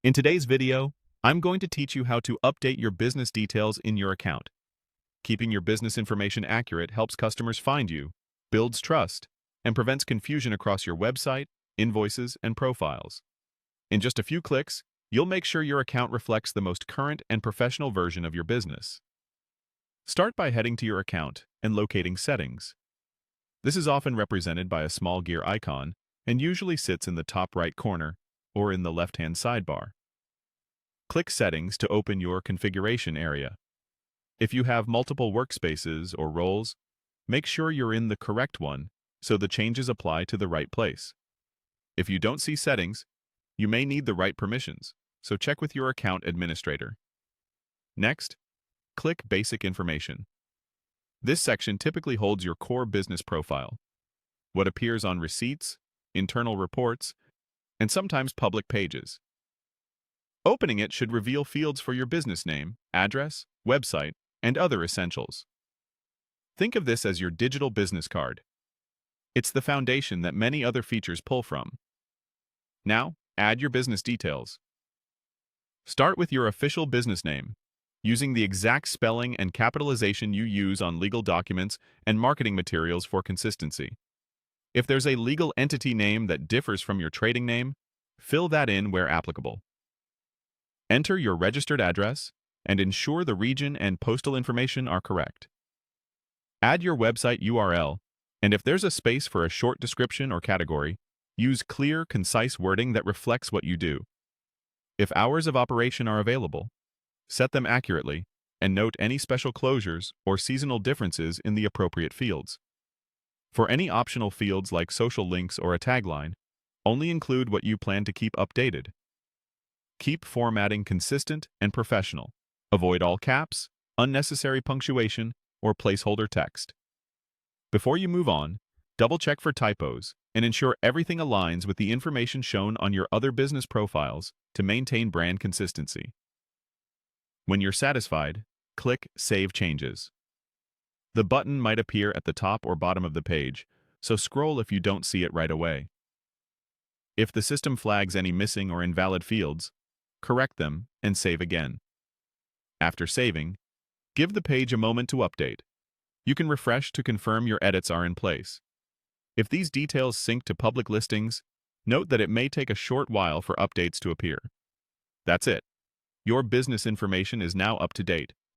In today's video, I'm going to teach you how to update your business details in your account. Keeping your business information accurate helps customers find you, builds trust, and prevents confusion across your website, invoices, and profiles. In just a few clicks, you'll make sure your account reflects the most current and professional version of your business. Start by heading to your account and locating Settings. This is often represented by a small gear icon and usually sits in the top right corner or in the left-hand sidebar. Click Settings to open your configuration area. If you have multiple workspaces or roles, make sure you're in the correct one so the changes apply to the right place. If you don't see settings, you may need the right permissions, so check with your account administrator. Next, click Basic Information. This section typically holds your core business profile, what appears on receipts, internal reports, and sometimes public pages. Opening it should reveal fields for your business name, address, website, and other essentials. Think of this as your digital business card. It's the foundation that many other features pull from. Now, add your business details. Start with your official business name, using the exact spelling and capitalization you use on legal documents and marketing materials for consistency. If there's a legal entity name that differs from your trading name, fill that in where applicable. Enter your registered address and ensure the region and postal information are correct. Add your website URL, and if there's a space for a short description or category, use clear, concise wording that reflects what you do. If hours of operation are available, set them accurately and note any special closures or seasonal differences in the appropriate fields. For any optional fields like social links or a tagline, only include what you plan to keep updated. Keep formatting consistent and professional. Avoid all caps, unnecessary punctuation, or placeholder text. Before you move on, double-check for typos and ensure everything aligns with the information shown on your other business profiles to maintain brand consistency. When you're satisfied, click Save Changes. The button might appear at the top or bottom of the page, so scroll if you don't see it right away. If the system flags any missing or invalid fields, correct them and save again. After saving, give the page a moment to update. You can refresh to confirm your edits are in place. If these details sync to public listings, note that it may take a short while for updates to appear. That's it. Your business information is now up to date.